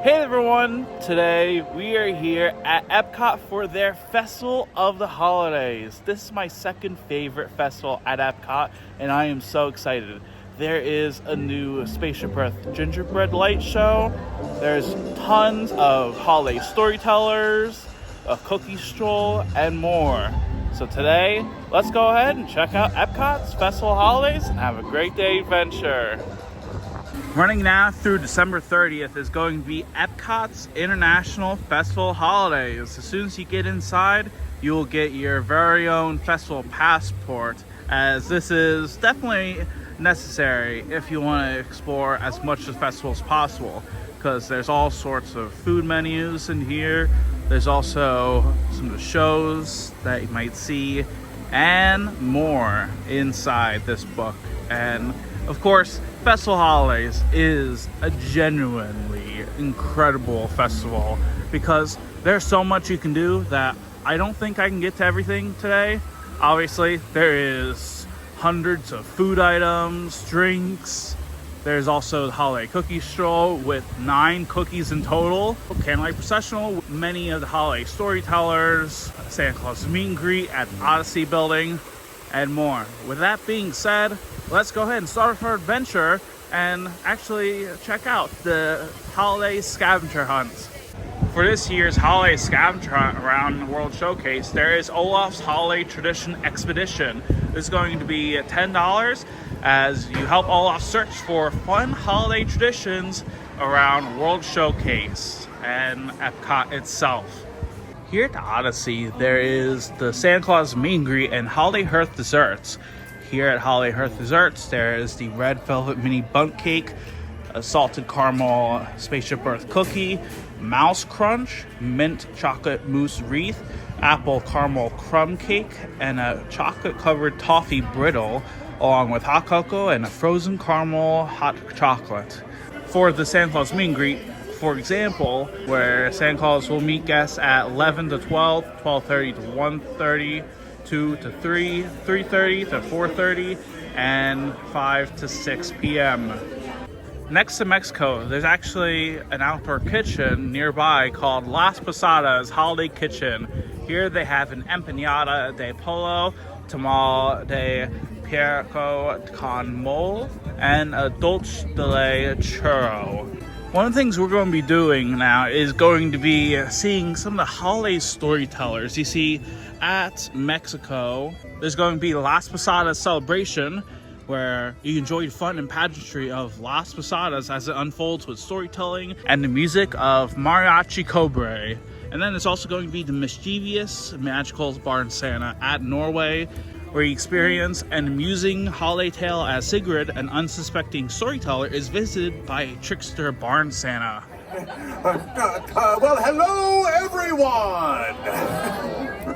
Hey everyone! Today we are here at EPCOT for their Festival of the Holidays. This is my second favorite festival at EPCOT and I am so excited. There is a new Spaceship Earth gingerbread light show. There's tons of holiday storytellers, a cookie stroll, and more. So today, let's go ahead and check out EPCOT's Festival Holidays and have a great day adventure. Running now through December 30th is going to be EPCOT's International Festival Holidays. As soon as you get inside, you will get your very own festival passport, as this is definitely necessary if you want to explore as much of the festival as possible, because there's all sorts of food menus in here. There's also some of the shows that you might see and more inside this book. And of course, Festival Holidays is a genuinely incredible festival because there's so much you can do that I don't think I can get to everything today. Obviously, there is hundreds of food items, drinks. There's also the holiday cookie stroll with 9 cookies in total. Candlelight processional, many of the holiday storytellers, Santa Claus meet and greet at the Odyssey building, and more. With that being said, let's go ahead and start our adventure and actually check out the holiday scavenger hunt. For this year's holiday scavenger hunt around the World Showcase, there is Olaf's Holiday Tradition Expedition. This is going to be $10 as you help Olaf search for fun holiday traditions around World Showcase and EPCOT itself. Here at the Odyssey, there is the Santa Claus meet and greet and holiday hearth desserts. Here at Holiday Hearth Desserts, there is the red velvet mini bundt cake, a salted caramel Spaceship Earth cookie, mouse crunch, mint chocolate mousse wreath, apple caramel crumb cake, and a chocolate covered toffee brittle, along with hot cocoa and a frozen caramel hot chocolate. For the Santa Claus meet and greet, for example, where Santa Claus will meet guests at 11 to 12, 12:30 to 1:30, 2 to 3, 3:30 to 4:30, and 5 to 6 p.m. Next to Mexico, there's actually an outdoor kitchen nearby called Las Posadas Holiday Kitchen. Here they have an empanada de pollo, tamal de puerco con mole, and a dulce de leche churro. One of the things we're going to be doing now is going to be seeing some of the holiday storytellers. You see, at Mexico, there's going to be Las Posadas celebration, where you enjoy the fun and pageantry of Las Posadas as it unfolds with storytelling and the music of Mariachi Cobre. And then there's also going to be the mischievous magical Barn Santa at Norway, where you experience an amusing holiday tale as Sigrid, an unsuspecting storyteller, is visited by a trickster Barn Santa. Well, hello, everyone!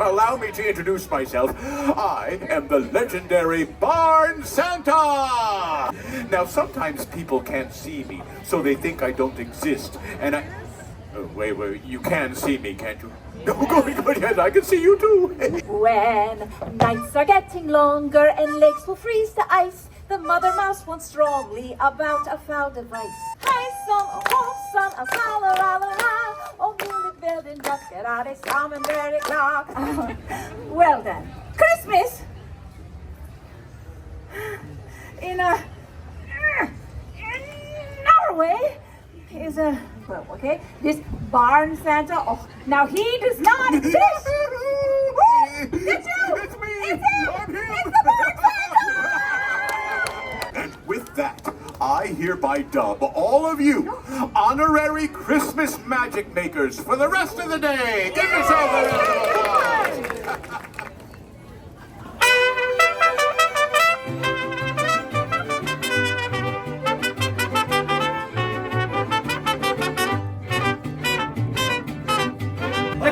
Allow me to introduce myself. I am the legendary Barn Santa! Now, sometimes people can't see me, so they think I don't exist, and I... Wait, you can see me, can't you? No, go ahead, I can see you too. When nights are getting longer and lakes will freeze to ice, the mother mouse wants strongly about a foul device. Hejsan och hoppsan, a la och muligt väldigt maskerad är sammen very glad. Well then, Christmas in Norway is a, well, okay, this Barn Santa, oh, now he does not exist! It's you! It's me! It's him! I'm him! It's the Barn Santa! And with that, I hereby dub all of you honorary Christmas magic makers for the rest of the day! Give yourself a round of applause!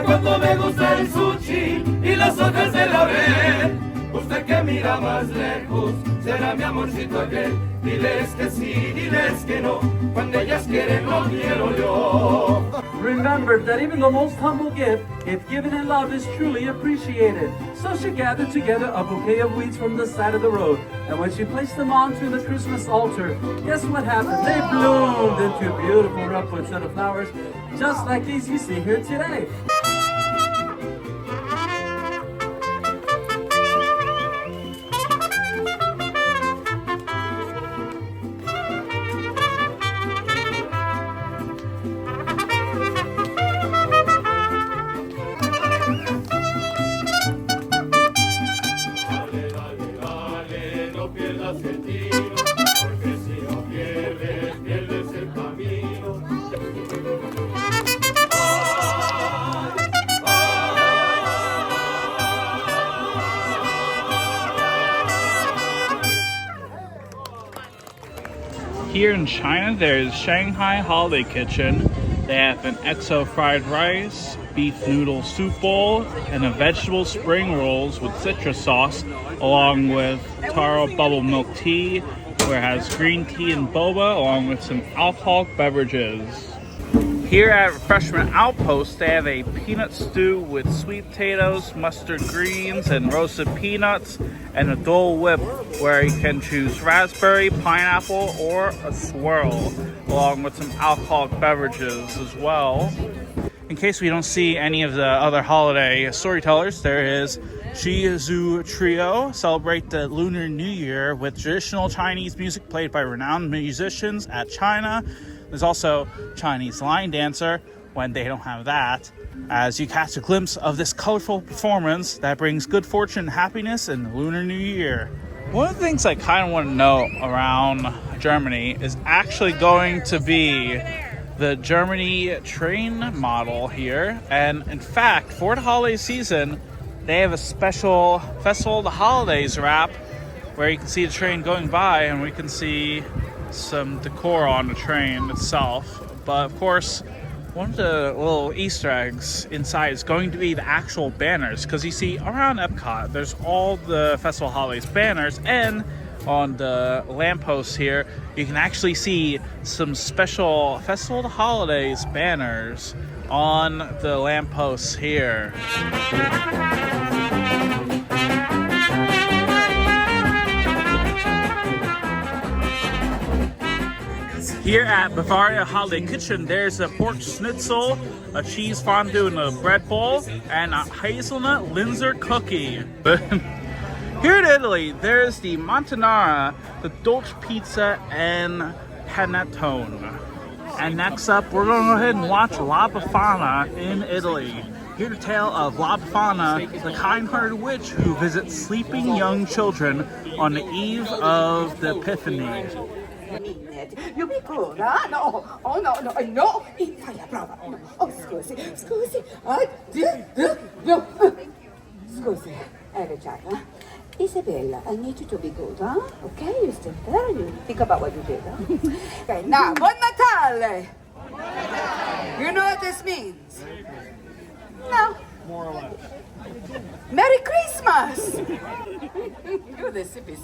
Cuando me gusta el sushi y las hojas de laurel, usted que mira más lejos será mi amorcito aquel. Diles que sí, diles que no, cuando ellas quieren lo quiero yo. remembered that even the most humble gift, if given in love, is truly appreciated. So she gathered together a bouquet of weeds from the side of the road, and when she placed them onto the Christmas altar, guess what happened? They bloomed into beautiful rough wood set of flowers, just like these you see here today. Here in China, there's Shanghai Holiday Kitchen. They have an XO fried rice, beef noodle soup bowl, and a vegetable spring rolls with citrus sauce, along with taro bubble milk tea, where it has green tea and boba, along with some alcoholic beverages. Here at Refreshment Outpost, they have a peanut stew with sweet potatoes, mustard greens, and roasted peanuts, and a Dole Whip, where you can choose raspberry, pineapple, or a swirl, along with some alcoholic beverages as well. In case we don't see any of the other holiday storytellers, there is Shizu Trio, celebrate the Lunar New Year with traditional Chinese music played by renowned musicians at China. There's also Chinese line dancer when they don't have that, as you catch a glimpse of this colorful performance that brings good fortune and happiness in the Lunar New Year. One of the things I kind of want to know around Germany is actually going to be the Germany train model here. And in fact, for the holiday season, they have a special Festival of the Holidays wrap where you can see the train going by and we can see some decor on the train itself. But of course, one of the little Easter eggs inside is going to be the actual banners, because you see around EPCOT there's all the Festival of Holidays banners, and on the lampposts here you can actually see some special Festival of the Holidays banners on the lampposts here. Here at Bavaria Holiday Kitchen, there's a pork schnitzel, a cheese fondue in a bread bowl, and a hazelnut Linzer cookie. Here in Italy, there's the Montanara, the Dolce Pizza, and Panettone. And next up, we're going to go ahead and watch La Befana in Italy. Hear the tale of La Befana, the kind-hearted witch who visits sleeping young children on the eve of the Epiphany. You be good, huh? No, oh no, no, fai prova. No. Oh, scusi, no. Scusi, Richard, Isabella, I need you to be good, huh? Okay, you sit there and you think about what you did, huh? Okay, now, Buon Natale! You know what this means? No. More or less. Merry Christmas! You're the sippy.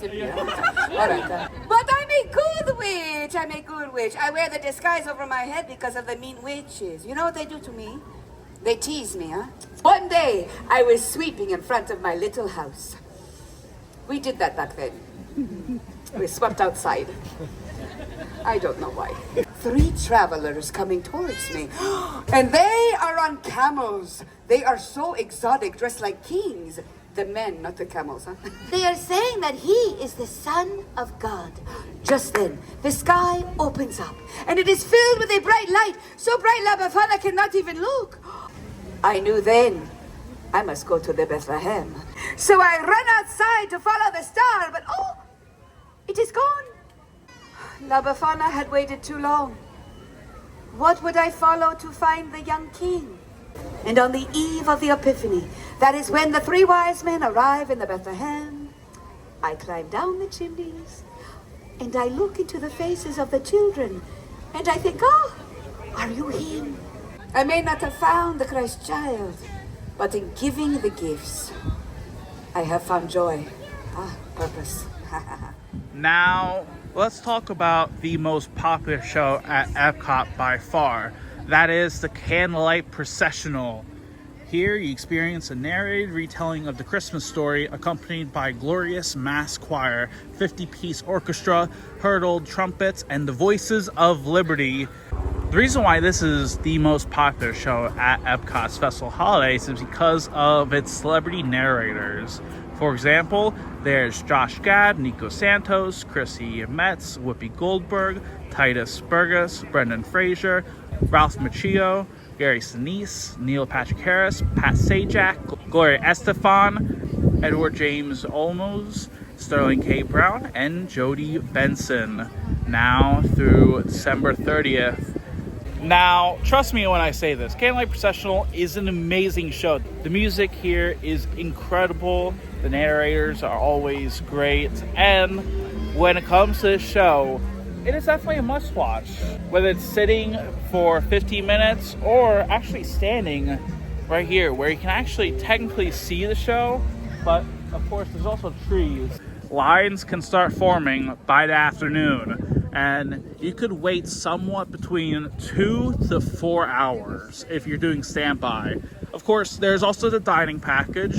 All right. But I'm a good witch. I wear the disguise over my head because of the mean witches. You know what they do to me? They tease me, huh? One day, I was sweeping in front of my little house. We did that back then. We swept outside. I don't know why. 3 travelers coming towards me. And they are on camels. They are so exotic, dressed like kings. The men, not the camels, huh? They are saying that he is the Son of God. Just then, the sky opens up, and it is filled with a bright light, so bright La Befana cannot even look. I knew then I must go to the Bethlehem. So I ran outside to follow the star, but oh, it is gone. La Befana had waited too long. What would I follow to find the young king? And on the eve of the Epiphany, that is when the 3 wise men arrive in the Bethlehem, I climb down the chimneys, and I look into the faces of the children, and I think, oh, are you him? I may not have found the Christ child, but in giving the gifts, I have found joy. Purpose. Now, let's talk about the most popular show at EPCOT by far. That is the Candlelight Processional. Here you experience a narrated retelling of the Christmas story accompanied by glorious mass choir, 50-piece orchestra, hurtled trumpets, and the voices of liberty. The reason why this is the most popular show at Epcot's Festival Holidays is because of its celebrity narrators. For example, there's Josh Gad, Nico Santos, Chrissy Metz, Whoopi Goldberg, Titus Burgess, Brendan Fraser, Ralph Macchio, Gary Sinise, Neil Patrick Harris, Pat Sajak, Gloria Estefan, Edward James Olmos, Sterling K. Brown, and Jodie Benson, now through December 30th. Now, trust me when I say this, Candlelight Processional is an amazing show. The music here is incredible, the narrators are always great, and when it comes to this show, it is definitely a must-watch. Whether it's sitting for 15 minutes or actually standing right here where you can actually technically see the show, but of course there's also trees. Lines can start forming by the afternoon, and you could wait somewhat between 2 to 4 hours if you're doing standby. Of course, there's also the dining package.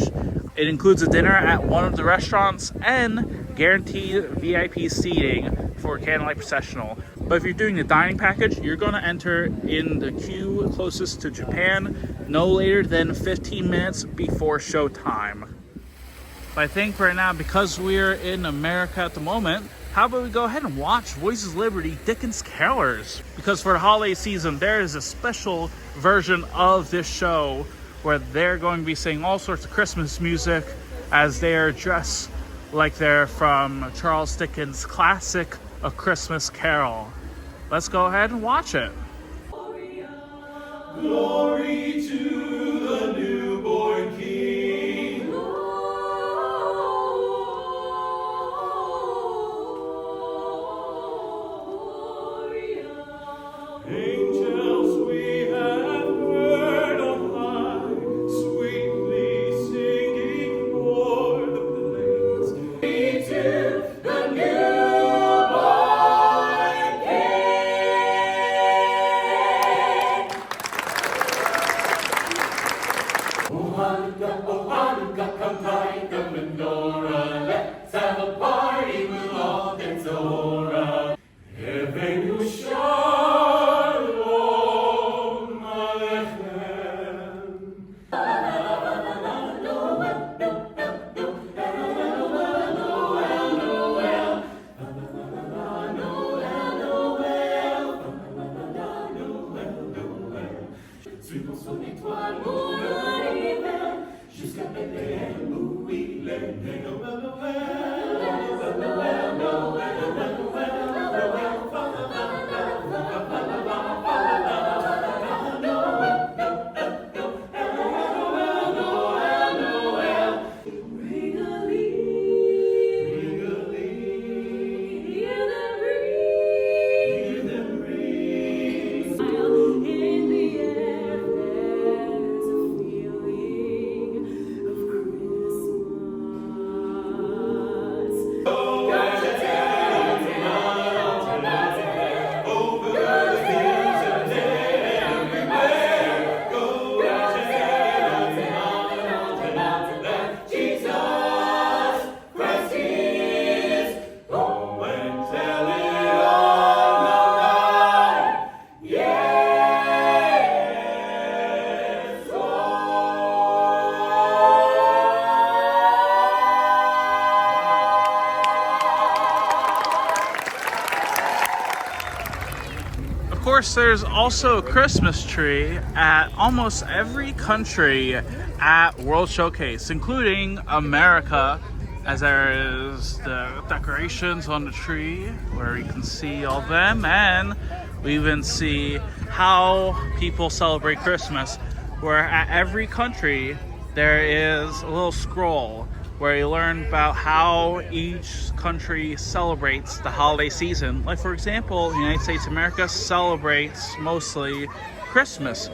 It includes a dinner at one of the restaurants and guaranteed VIP seating for Candlelight Processional. But if you're doing the dining package, you're going to enter in the queue closest to Japan no later than 15 minutes before showtime. But I think right now, because we're in America at the moment, how about we go ahead and watch Voices of Liberty Dickens Carolers? Because for the holiday season, there is a special version of this show where they're going to be singing all sorts of Christmas music as they're dressed like they're from Charles Dickens' classic A Christmas Carol. Let's go ahead and watch it. Glory to the newborn King. Angels we have heard on high, sweetly singing o'er the plains. Glory to the newborn King. Oh Hanukkah, come light the menorah. Let's have a party, we'll all dance a hora. Heaven Shalom Aleichem. Suivons son étoile, on arrive jusqu'à Bethléem où il est né. Noël, Noël, Noël, Noël, Of course, there's also a Christmas tree at almost every country at World Showcase, including America, as there is the decorations on the tree where you can see all of them, and we even see how people celebrate Christmas, where at every country there is a little scroll where you learn about how each country celebrates the holiday season. Like, for example, the United States of America celebrates mostly Christmas.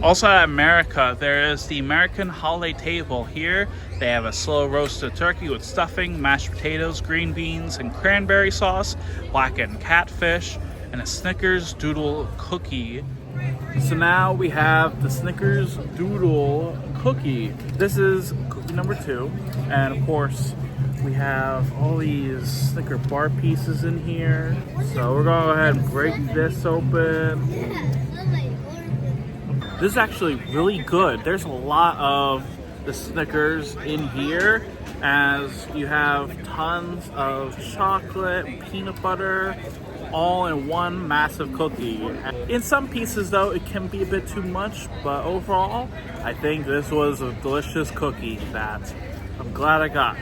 Also at America, there is the American holiday table. Here they have a slow roasted turkey with stuffing, mashed potatoes, green beans, and cranberry sauce, blackened catfish, and a Snickers doodle cookie. So now we have the Snickers Doodle cookie. This is cookie number 2. And of course, we have all these Snicker bar pieces in here. So we're gonna go ahead and break this open. This is actually really good. There's a lot of the Snickers in here, as you have tons of chocolate, peanut butter, all in one massive cookie. In some pieces though, it can be a bit too much, but overall, I think this was a delicious cookie that I'm glad I got.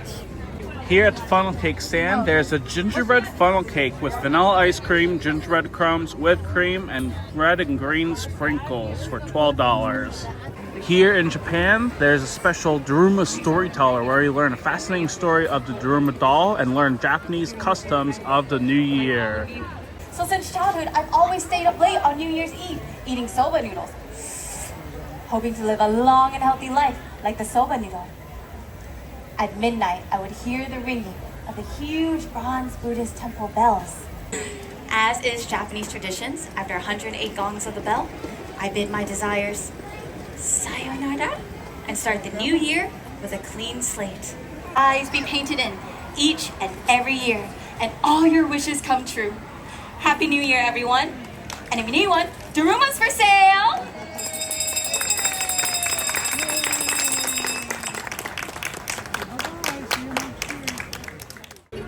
Here at the funnel cake stand, there's a gingerbread funnel cake with vanilla ice cream, gingerbread crumbs, whipped cream, and red and green sprinkles for $12. Here in Japan, there's a special Daruma Storyteller where you learn a fascinating story of the Daruma doll and learn Japanese customs of the new year. So since childhood, I've always stayed up late on New Year's Eve, eating soba noodles, hoping to live a long and healthy life like the soba noodle. At midnight, I would hear the ringing of the huge bronze Buddhist temple bells. As is Japanese traditions, after 108 gongs of the bell, I bid my desires sayonara and start the new year with a clean slate. Eyes be painted in each and every year, and all your wishes come true. Happy New Year, everyone. And if you need one, Daruma's for sale.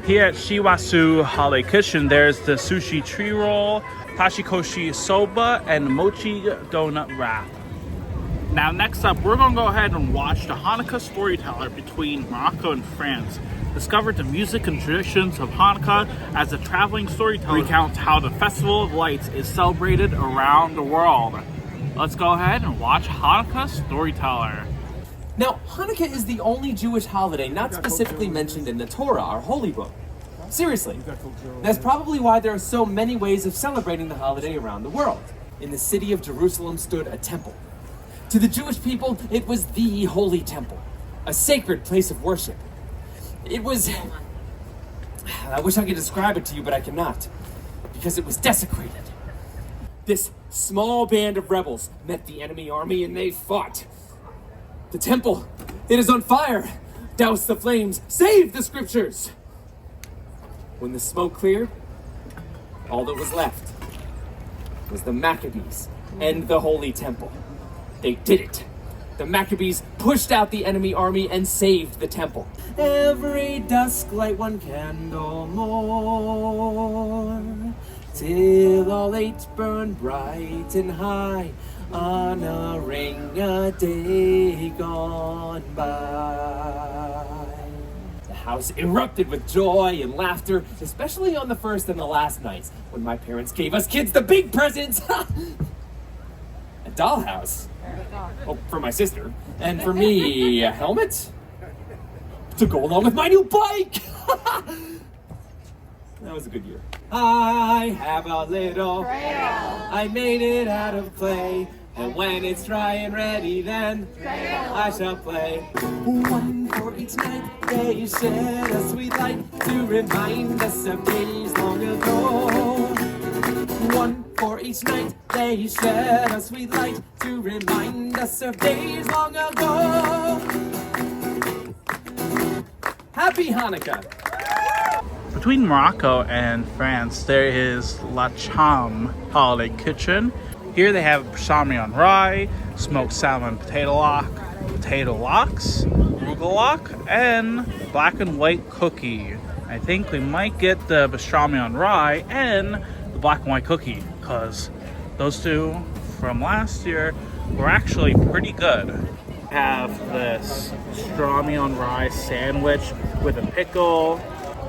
Here at Shiwasu Hale Kitchen, there's the sushi tree roll, tashikoshi soba, and mochi donut wrap. Now next up, we're gonna go ahead and watch the Hanukkah Storyteller between Morocco and France. Discover the music and traditions of Hanukkah as a traveling storyteller recounts how the Festival of Lights is celebrated around the world. Let's go ahead and watch Hanukkah Storyteller. Now, Hanukkah is the only Jewish holiday not specifically mentioned in the Torah, our holy book. Seriously, that's probably why there are so many ways of celebrating the holiday around the world. In the city of Jerusalem stood a temple. To the Jewish people, it was the holy temple, a sacred place of worship. It was... I wish I could describe it to you, but I cannot, because it was desecrated. This small band of rebels met the enemy army and they fought. The temple, it is on fire! Douse the flames, save the scriptures! When the smoke cleared, all that was left was the Maccabees and the Holy Temple. They did it! The Maccabees pushed out the enemy army and saved the temple. Every dusk light one candle more, till all eight burn bright and high, honoring a day gone by. The house erupted with joy and laughter, especially on the first and the last nights, when my parents gave us kids the big presents! A dollhouse. Oh, for my sister. And for me, a helmet? To go along with my new bike! That was a good year. I have a little crayon. I made it out of clay. And when it's dry and ready, then I shall play. One for each night, they shed a sweet light to remind us of days long ago. One for each night, they shed a sweet light to remind us of days long ago. Happy Hanukkah! Between Morocco and France, there is La Cham Holiday Kitchen. Here they have pastrami on rye, smoked salmon potato lox, arugula lox, and black and white cookie. I think we might get the pastrami on rye and the black and white cookie, because those two from last year were actually pretty good. We have this pastrami on rye sandwich with a pickle.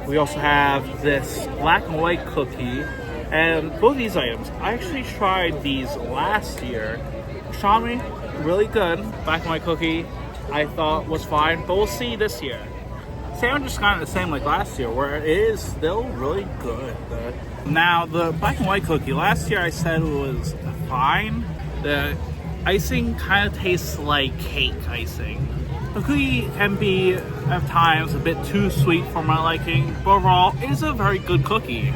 We also have this black and white cookie. And both these items, I actually tried these last year. Pastrami, really good. Black and white cookie, I thought was fine, but we'll see this year. Sandwich is kind of the same like last year, where it is still really good. Now, the black and white cookie, last year I said it was fine. The icing kind of tastes like cake icing. The cookie can be, at times, a bit too sweet for my liking, but overall, it is a very good cookie.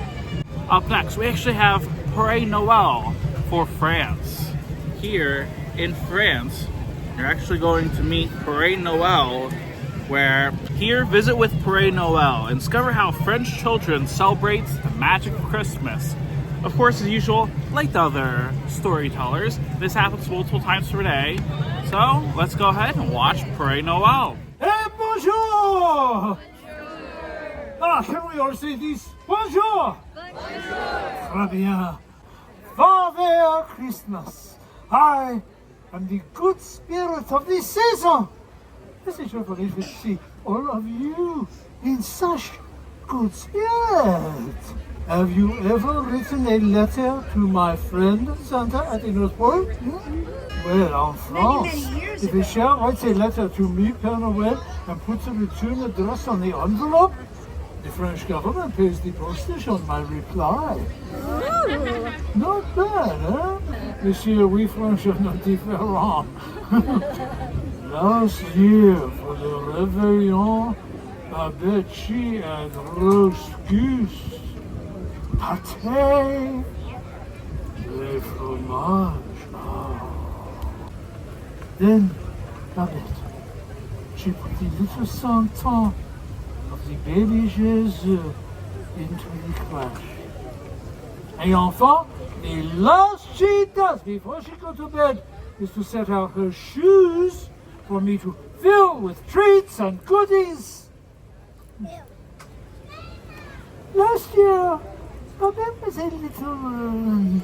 Up next, we actually have Père Noël for France. here in France, you're actually going to meet Parade Noel, where here visit with Parade Noel and discover how French children celebrate the magic of Christmas. Of course, as usual, like the other storytellers, this happens multiple times per day. So let's go ahead and watch Parade Noel. Hey, bonjour! Ah, can we all say this? Bonjour! Bonjour! Très bien. Father Christmas, I am the good spirit of this season. It's a privilege to see all of you in such good spirit. Have you ever written a letter to my friend Santa at the North Pole? Well, in France, if a child writes a letter to me, Père Noël, and puts a return address on the envelope, the French government pays the postage on my reply. Not bad, huh? Monsieur, we French are not different. Last year, for the Réveillon, I bet she had roast goose, pâté, le fromage. Then, Babette, she put the little Santon of the baby Jesus into the crash. And enfant, the last she does before she goes to bed is to set out her shoes for me to fill with treats and goodies. Last year, Babette was a little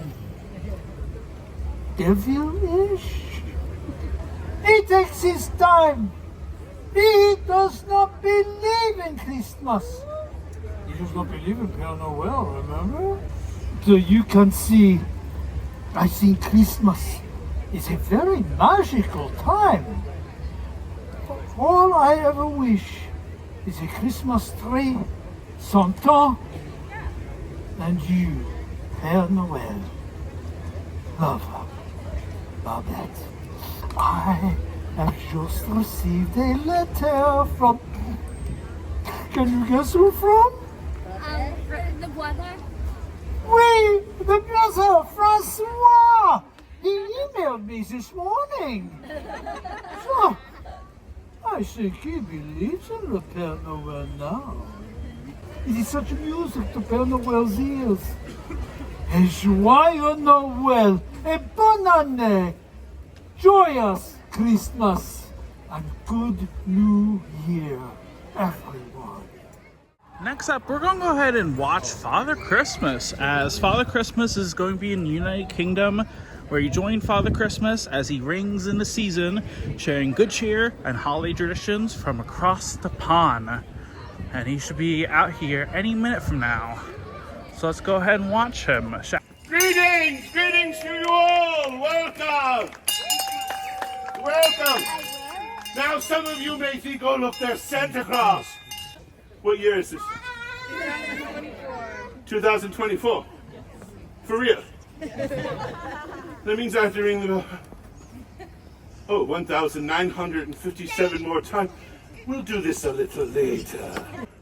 devilish. He takes his time. He does not believe in Christmas. He does not believe in Père Noël, remember? So you can see, I think Christmas is a very magical time. All I ever wish is a Christmas tree, Santon, and you, Père Noël. Lover, Babette. I have just received a letter from... Can you guess who from? The brother. Oui, the brother, Francois! He emailed me this morning. So, I think he believes in the Père Noël now. It is such music to Père Noël's ears. Et joyeux Noël, et bonne année! Joyous Christmas and good New Year, everyone. Next up, we're going to go ahead and watch Father Christmas, as Father Christmas is going to be in the United Kingdom, where you join Father Christmas as he rings in the season, sharing good cheer and holiday traditions from across the pond. And he should be out here any minute from now. So let's go ahead and watch him. Greetings! Greetings to you all! Welcome! Welcome! Now some of you may think, oh look, there's Santa Claus. What year is this? 2024. For real? That means I have to ring the bell. Oh, 1,957 more times. We'll do this a little later.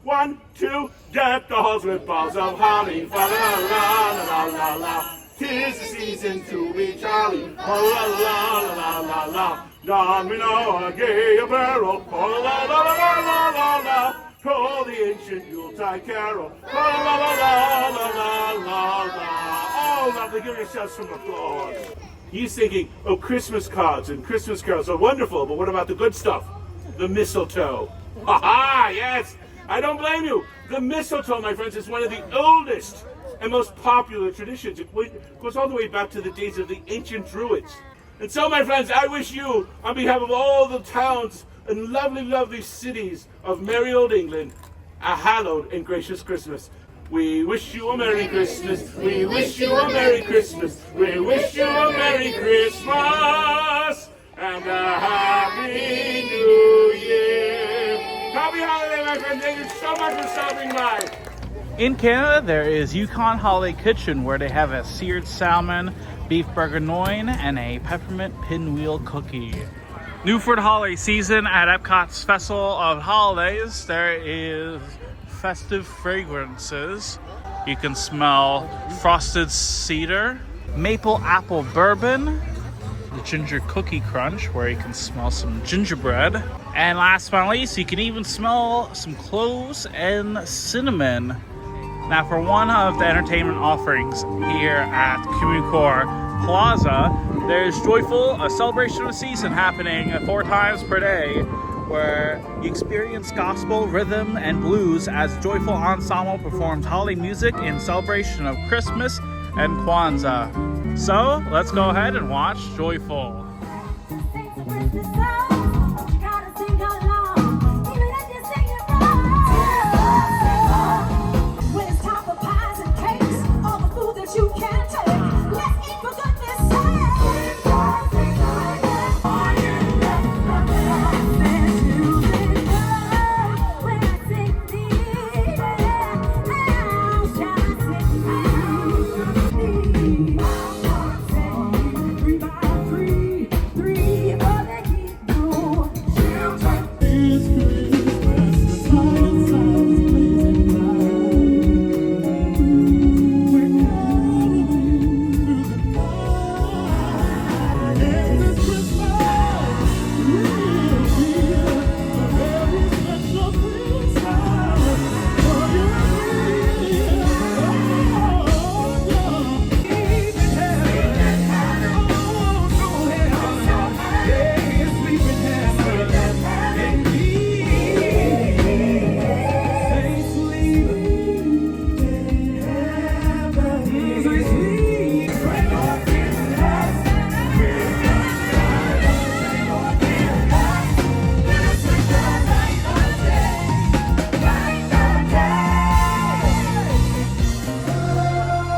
1, 2, deck the halls with boughs of holly. Fa la la la la la la. 'Tis the season to be jolly. Fa la la la la la la. Don we know a gay apparel. Fa la la la la la la la. Call the ancient Yuletide carol. La la la la la la la la. Oh, lovely! Give yourselves some applause. He's thinking, oh, Christmas cards and Christmas carols are wonderful, but what about the good stuff? The mistletoe. Ha ha! Yes, I don't blame you. The mistletoe, my friends, is one of the oldest and most popular traditions. It goes all the way back to the days of the ancient Druids. And so, my friends, I wish you, on behalf of all the towns and lovely, lovely cities of merry old England, a hallowed and gracious Christmas. We wish you a Merry Christmas. We wish you a Merry Christmas. We wish you a Merry Christmas and a Happy New Year. Happy holiday, my friends. Thank you so much for stopping by. In Canada, there is Yukon Holiday Kitchen, where they have a seared salmon, beef bourguignon, and a peppermint pinwheel cookie. New for the holiday season at EPCOT's Festival of Holidays, there is festive fragrances. You can smell frosted cedar, maple apple bourbon, the ginger cookie crunch, where you can smell some gingerbread. And last but not least, you can even smell some cloves and cinnamon. Now, for one of the entertainment offerings here at Community Corps Plaza, there's Joyful, a celebration of the season happening 4 times per day, where you experience gospel, rhythm, and blues as Joyful Ensemble performs holiday music in celebration of Christmas and Kwanzaa. So, let's go ahead and watch Joyful.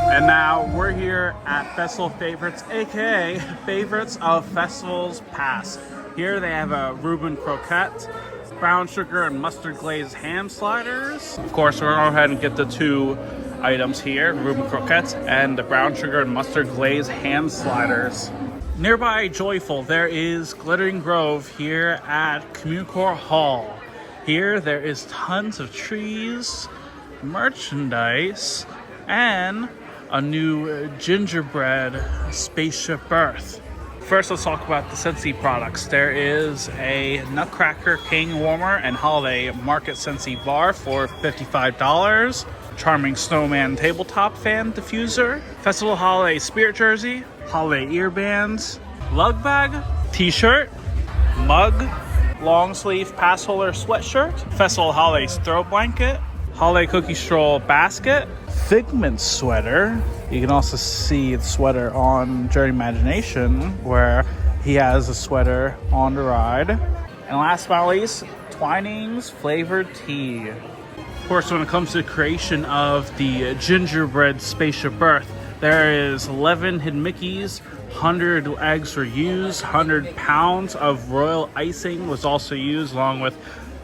And now we're here at Festival Favorites, aka Favorites of Festivals Past. Here they have a Reuben croquette, brown sugar and mustard glazed ham sliders. Of course, we're gonna go ahead and get the 2 items here, Reuben croquettes and the brown sugar and mustard glazed ham sliders. Nearby Joyful, there is Glittering Grove here at Community Corps Hall. Here there is tons of trees, merchandise, and a new gingerbread spaceship Earth. First, let's talk about the Scentsy products. There is a Nutcracker King Warmer and Holiday Market Scentsy Bar for $55. Charming Snowman Tabletop Fan Diffuser. Festival Holiday Spirit Jersey. Holiday Earbands. Lug Bag. T-shirt. Mug. Long Sleeve Pass Holder Sweatshirt. Festival Holidays Throw Blanket. Holiday Cookie Stroll Basket. Figment Sweater. You can also see the sweater on Journey Imagination, where he has a sweater on the ride. And last but not least, Twinings Flavored Tea. Of course, when it comes to the creation of the gingerbread spaceship Earth, there is 11 hidden Mickeys, 100 eggs were used, 100 pounds of royal icing was also used, along with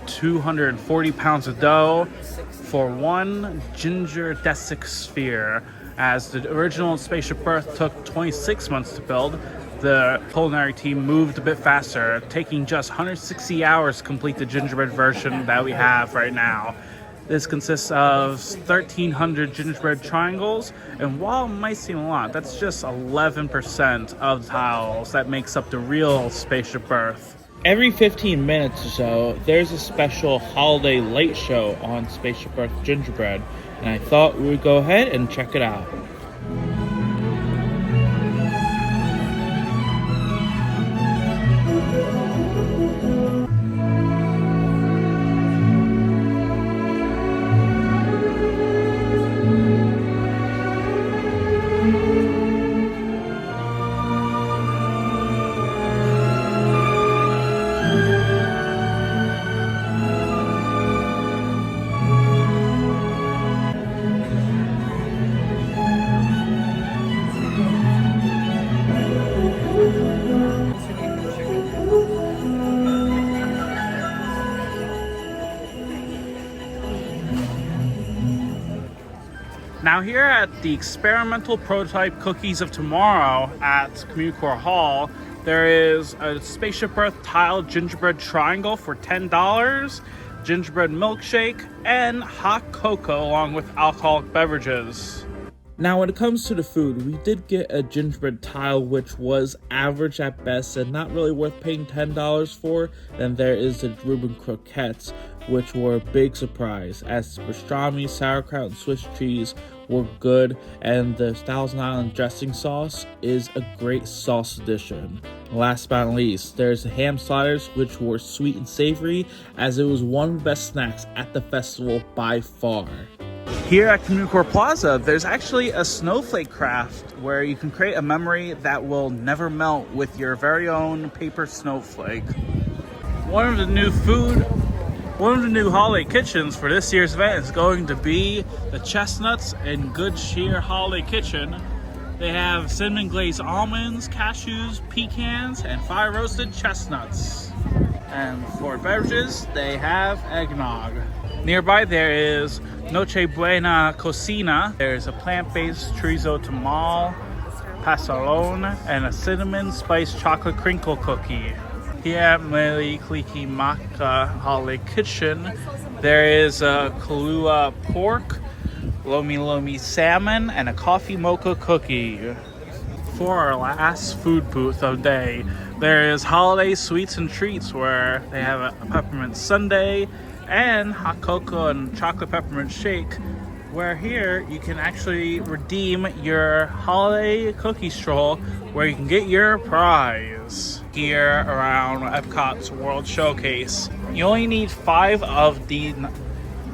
240 pounds of dough for 1 ginger desic sphere. As the original spaceship Earth took 26 months to build, the culinary team moved a bit faster, taking just 160 hours to complete the gingerbread version that we have right now. This consists of 1,300 gingerbread triangles, and while it might seem a lot, that's just 11% of the tiles that makes up the real spaceship Earth. Every 15 minutes or so, there's a special holiday light show on Spaceship Earth Gingerbread, and I thought we would go ahead and check it out. Now here at the experimental prototype Cookies of Tomorrow at Community Corps Hall, there is a Spaceship Earth tiled gingerbread triangle for $10, gingerbread milkshake, and hot cocoa along with alcoholic beverages. Now, when it comes to the food, we did get a gingerbread tile, which was average at best and not really worth paying $10 for. Then there is the Reuben croquettes, which were a big surprise, as pastrami, sauerkraut, and Swiss cheese were good, and the Thousand Island dressing sauce is a great sauce addition. Last but not least, there's the ham sliders, which were sweet and savory, as it was one of the best snacks at the festival by far. Here at Community Corps Plaza, there's actually a snowflake craft where you can create a memory that will never melt with your very own paper snowflake. One of the new holiday kitchens for this year's event is going to be the Chestnuts and Good Cheer Holiday Kitchen. They have cinnamon glazed almonds, cashews, pecans, and fire roasted chestnuts. And for beverages, they have eggnog. Nearby there is Noche Buena Cocina. There's a plant-based chorizo tamal, pastelón, and a cinnamon spiced chocolate crinkle cookie. Here at Mele Kliki Maka Holiday Kitchen, there is a Kahlua pork, lomi lomi salmon, and a coffee mocha cookie. For our last food booth of the day, there is holiday sweets and treats where they have a peppermint sundae and hot cocoa and chocolate peppermint shake, where here you can actually redeem your holiday cookie stroll where you can get your prize. Here around EPCOT's World Showcase, you only need 5 of the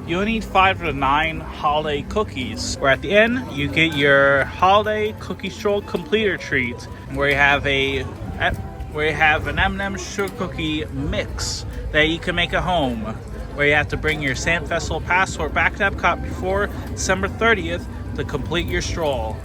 9 holiday cookies, where at the end you get your holiday cookie stroll completer treat, where you have an M&M sugar cookie mix that you can make at home, where you have to bring your Sand Festival passport back to EPCOT before December 30th to complete your stroll.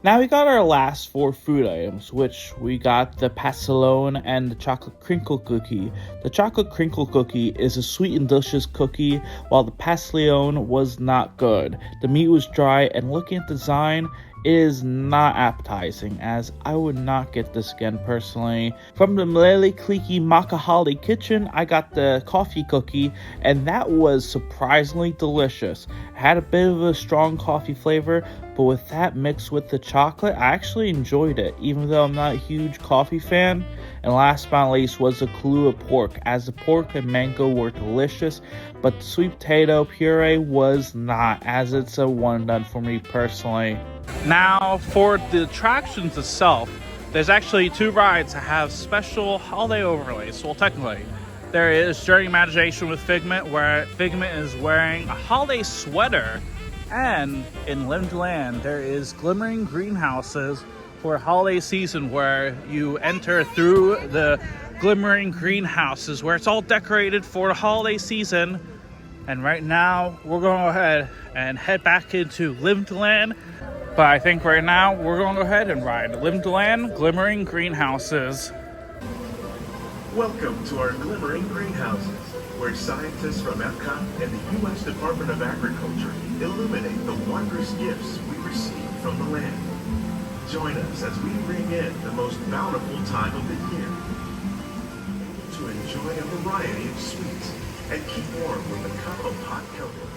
Now we got our last 4 food items, which we got the pastelón and the chocolate crinkle cookie. The chocolate crinkle cookie is a sweet and delicious cookie, while the pastelón was not good. The meat was dry, and looking at the design, it is not appetizing, as I would not get this again personally. From the Mele Kliki Maka Holiday Kitchen, I got the coffee cookie, and that was surprisingly delicious. It had a bit of a strong coffee flavor, but with that mixed with the chocolate, I actually enjoyed it, even though I'm not a huge coffee fan. And last but not least was the Kahlua pork, as the pork and mango were delicious, but the sweet potato puree was not, as it's a one and done for me personally. Now, for the attractions itself, there's actually 2 rides that have special holiday overlays. Well, technically, there is Journey Imagination with Figment, where Figment is wearing a holiday sweater. And in Limed Land, there is Glimmering Greenhouses for holiday season, where you enter through the glimmering greenhouses where it's all decorated for the holiday season. And right now, we're going to go ahead and head back into Limed Land. But I think right now, we're going to go ahead and ride Limed Land Glimmering Greenhouses. Welcome to our Glimmering Greenhouses, where scientists from EPCOT and the U.S. Department of Agriculture illuminate the wondrous gifts we receive from the land. Join us as we bring in the most bountiful time of the year to enjoy a variety of sweets and keep warm with a cup of hot cocoa.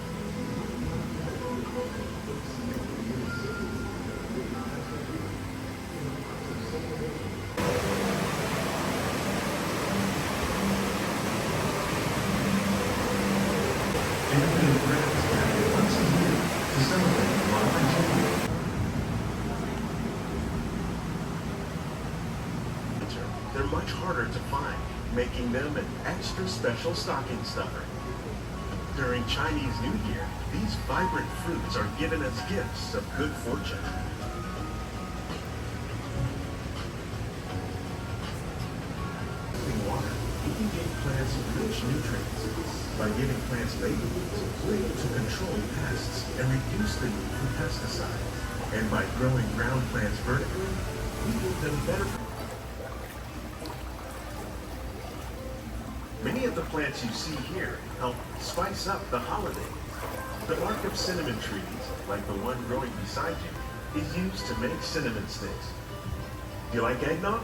They're much harder to find, making them an extra special stocking stuffer. During Chinese New Year, these vibrant fruits are given as gifts of good fortune. In water, you can give plants rich nutrients. By giving plants laborers, we're able to control pests and reduce the need for pesticides. And by growing ground plants vertically, we give them better. Many of the plants you see here help spice up the holidays. The bark of cinnamon trees, like the one growing beside you, is used to make cinnamon sticks. Do you like eggnog?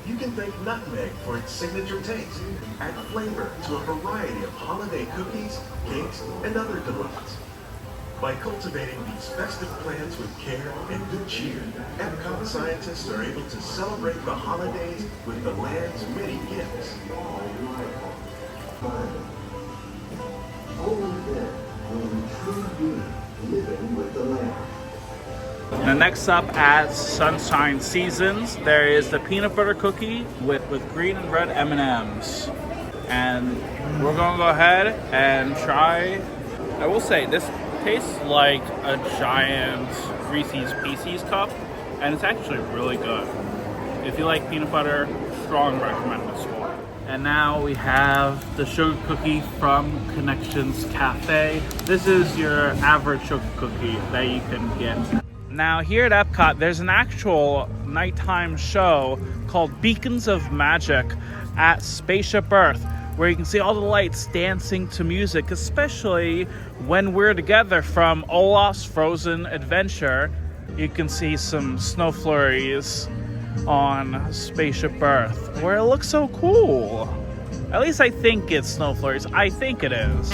You can thank nutmeg for its signature taste. Add flavor to a variety of holiday cookies, cakes, and other delights. By cultivating these festive plants with care and good cheer, EPCOT scientists are able to celebrate the holidays with the land's many gifts. Only then will we truly be living with the land. Now next up at Sunshine Seasons, there is the peanut butter cookie with green and red M&Ms. And we're gonna go ahead and try. I will say, this tastes like a giant Reese's Pieces cup, and it's actually really good. If you like peanut butter, strong recommend this one. And now we have the sugar cookie from Connections Cafe. This is your average sugar cookie that you can get. Now here at EPCOT, there's an actual nighttime show called Beacons of Magic at Spaceship Earth, where you can see all the lights dancing to music, especially when we're together from Olaf's Frozen Adventure. You can see some snow flurries on Spaceship Earth, where it looks so cool. At least I think it's snow flurries. I think it is.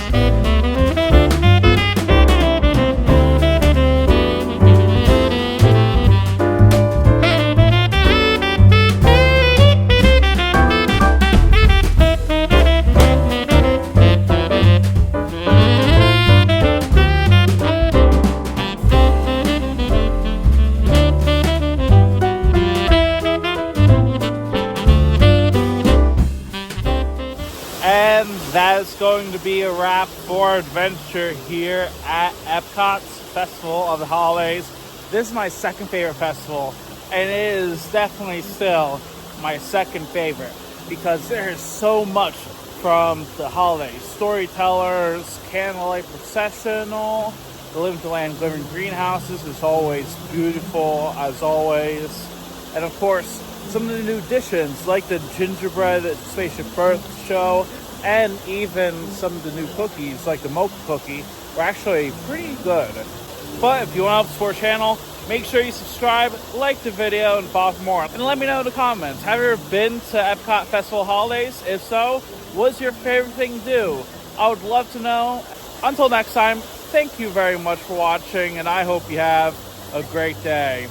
And that's going to be a wrap for adventure here at EPCOT's Festival of the Holidays. This is my second favorite festival, and it is definitely still my second favorite because there is so much from the holidays. Storytellers, Candlelight Processional, the Living to Land Glittering Greenhouses is always beautiful as always. And of course, some of the new additions like the gingerbread Spaceship Earth show, and even some of the new cookies like the mocha cookie were actually pretty good. But if you want to help support the channel, make sure you subscribe, like the video, and follow for more. And let me know in the comments, have you ever been to EPCOT Festival Holidays? If so, what's your favorite thing to do? I would love to know. Until next time, thank you very much for watching, and I hope you have a great day.